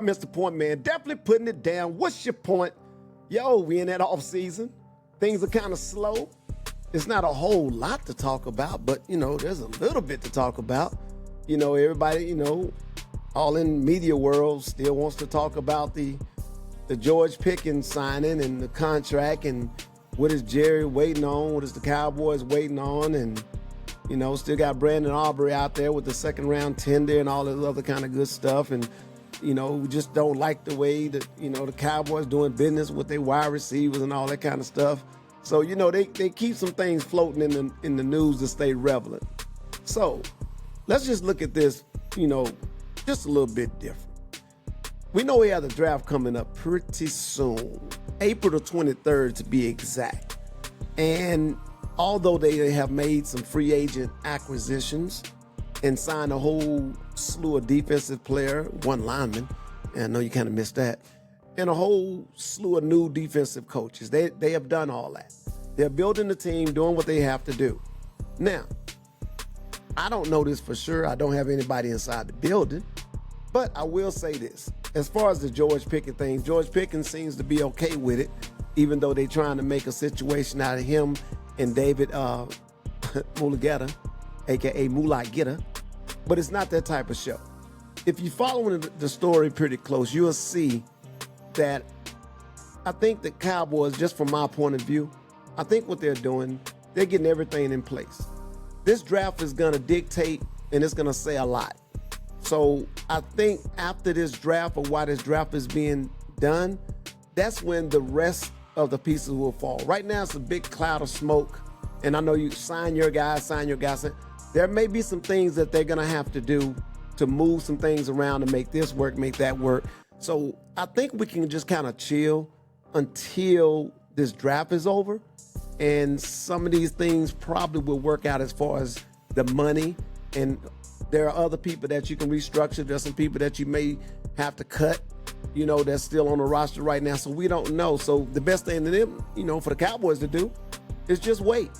Mr. Pointman, definitely putting it down. What's your point? Yo, we in that off season. Things are kind of slow. It's not a whole lot to talk about, but, there's a little bit to talk about. Everybody, all in media world still wants to talk about the George Pickens signing and the contract and what is Jerry waiting on, what is the Cowboys waiting on, and, still got Brandon Aubrey out there with the second round tender and all this other kind of good stuff. And, we just don't like the way that, the Cowboys doing business with their wide receivers and all that kind of stuff. So, they keep some things floating in the news to stay relevant. So let's just look at this, just a little bit different. We know we have the draft coming up pretty soon, April the 23rd to be exact. And although they have made some free agent acquisitions and signed a whole slew of defensive player, one lineman, and I know you kind of missed that, and a whole slew of new defensive coaches. They have done all that. They're building the team, doing what they have to do. Now, I don't know this for sure. I don't have anybody inside the building, but I will say this. As far as the George Pickens thing, George Pickens seems to be okay with it, even though they're trying to make a situation out of him and David Mulageta, a.k.a. Mulageta. But it's not that type of show. If you're following the story pretty close, you'll see that I think the Cowboys, just from my point of view, I think what they're doing, they're getting everything in place. This draft is going to dictate, and it's going to say a lot. So I think after this draft, or while this draft is being done, that's when the rest of the pieces will fall. Right now, it's a big cloud of smoke, and I know you sign your guys. There may be some things that they're going to have to do to move some things around to make this work, make that work. So I think we can just kind of chill until this draft is over. And some of these things probably will work out as far as the money. And there are other people that you can restructure. There's some people that you may have to cut, that's still on the roster right now. So we don't know. So the best thing to them, for the Cowboys to do is just wait.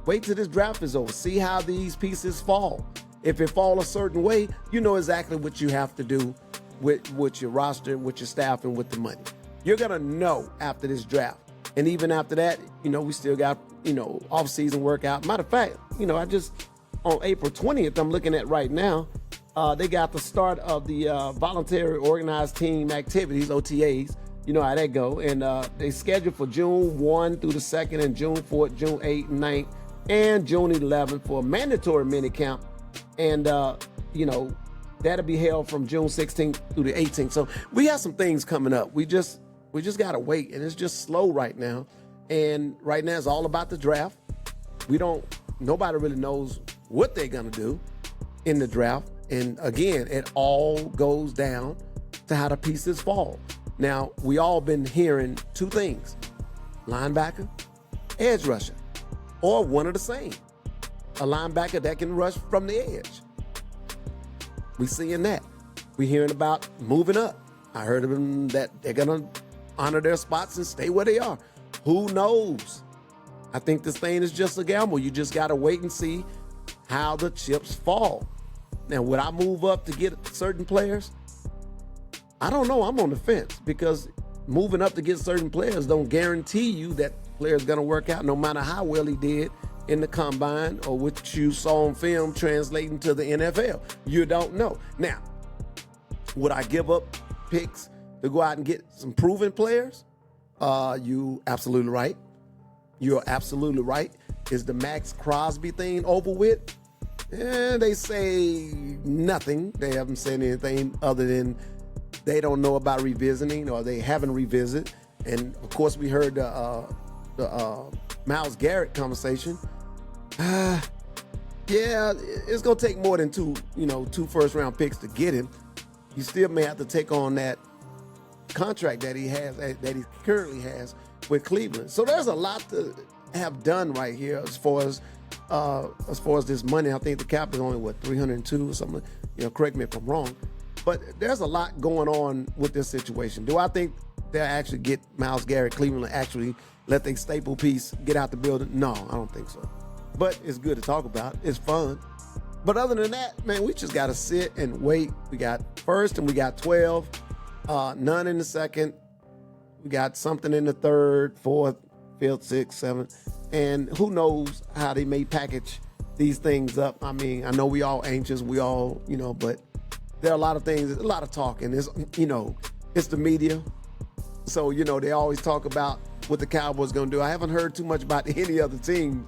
Wait till this draft is over. See how these pieces fall. If it fall a certain way, you know exactly what you have to do with your roster, with your staff, and with the money. You're going to know after this draft. And even after that, we still got, off-season workout. Matter of fact, on April 20th, I'm looking at right now, they got the start of the voluntary organized team activities, OTAs. You know how that go. And they scheduled for June 1 through the 2nd and June 4th, June 8th and 9th, and June 11th for a mandatory minicamp. And, that'll be held from June 16th through the 18th. So we have some things coming up. We just got to wait, and it's just slow right now. And right now it's all about the draft. Nobody really knows what they're going to do in the draft. And again, it all goes down to how the pieces fall. Now, we all been hearing two things: linebacker, edge rusher, or one of the same. A linebacker that can rush from the edge. We seeing that. We hearing about moving up. I heard of them that they're going to honor their spots and stay where they are. Who knows? I think this thing is just a gamble. You just got to wait and see how the chips fall. Now, would I move up to get certain players? I don't know. I'm on the fence, because moving up to get certain players don't guarantee you that player's going to work out, no matter how well he did in the combine or what you saw on film translating to the NFL. You don't know. Now, would I give up picks to go out and get some proven players? You absolutely right. You're absolutely right. Is the Max Crosby thing over with? They say nothing. They haven't said anything other than they don't know about revisiting, or they haven't revisited. And of course, we heard the Myles Garrett conversation. Yeah, it's gonna take more than two first-round picks to get him. You still may have to take on that contract that he currently has with Cleveland. So there's a lot to have done right here as far as this money. I think the cap is only 302 or something. Correct me if I'm wrong. But there's a lot going on with this situation. Do I think they'll actually get Myles Garrett, Cleveland, actually let their staple piece get out the building? No, I don't think so. But it's good to talk about. It's fun. But other than that, man, we just got to sit and wait. We got first and we got 12. None in the second. We got something in the third, fourth, fifth, sixth, seventh. And who knows how they may package these things up. I mean, I know we all anxious, we all, but there are a lot of things, a lot of talking. It's, it's the media. So, they always talk about what the Cowboys going to do. I haven't heard too much about any other team.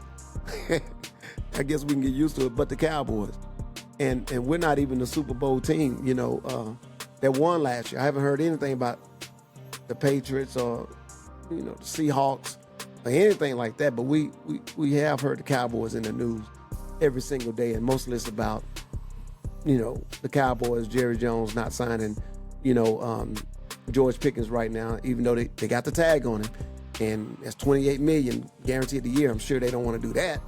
I guess we can get used to it, but the Cowboys. And we're not even the Super Bowl team, that won last year. I haven't heard anything about the Patriots or, the Seahawks or anything like that. But we have heard the Cowboys in the news every single day, and mostly it's about, the Cowboys, Jerry Jones not signing, George Pickens right now, even though they got the tag on him. And that's $28 million guaranteed a year. I'm sure they don't want to do that.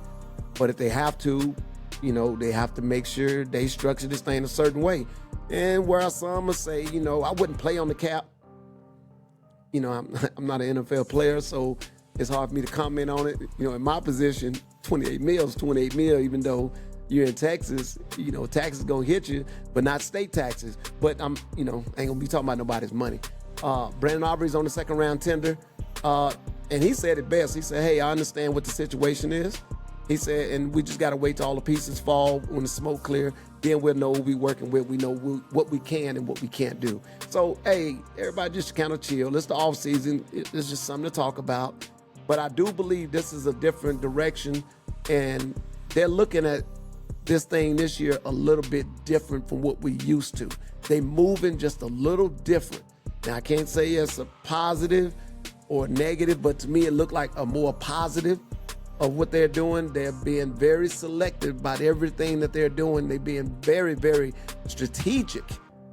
But if they have to, they have to make sure they structure this thing a certain way. And where some will say, I wouldn't play on the cap. I'm not an NFL player, so it's hard for me to comment on it. In my position, 28 mil is 28 mil, even though you're in Texas, taxes gonna hit you, but not state taxes. But I'm, ain't gonna be talking about nobody's money. Brandon Aubrey's on the second round tender. And he said it best. He said, hey, I understand what the situation is. He said, and we just got to wait till all the pieces fall when the smoke clear. Then we'll know who we're working with. We know what we can and what we can't do. So, hey, everybody just kind of chill. It's the off season. It's just something to talk about. But I do believe this is a different direction, and they're looking at this thing this year a little bit different from what we used to. They moving just a little different. Now, I can't say it's a positive or negative, but to me it looked like a more positive of what they're doing. They're being very selective about everything that they're doing. They're being very, very strategic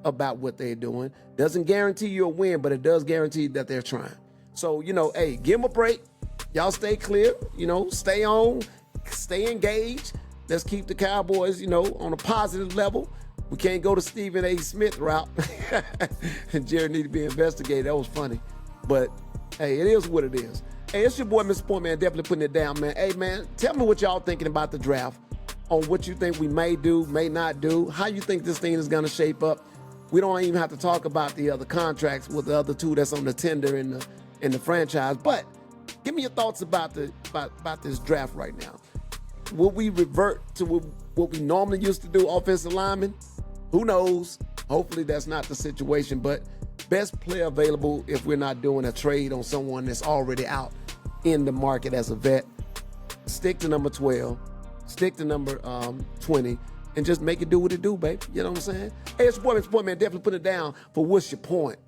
about what they're doing. Doesn't guarantee you a win, but it does guarantee that they're trying. So, hey, give them a break. Y'all stay clear, stay on, stay engaged. Let's keep the Cowboys, on a positive level. We can't go to Stephen A. Smith route. And Jerry need to be investigated. That was funny. But, hey, it is what it is. Hey, it's your boy, Mr. Point, man. Definitely putting it down, man. Hey, man, tell me what y'all thinking about the draft, on what you think we may do, may not do, how you think this thing is going to shape up. We don't even have to talk about the other contracts with the other two that's on the tender in the franchise. But give me your thoughts about this draft right now. Will we revert to what we normally used to do, offensive linemen? Who knows? Hopefully that's not the situation, but best player available if we're not doing a trade on someone that's already out in the market as a vet. Stick to number 12, stick to number 20, and just make it do what it do, baby. You know what I'm saying? Hey, it's your boy, Mr. Point, man. Definitely put it down for What's Your Point.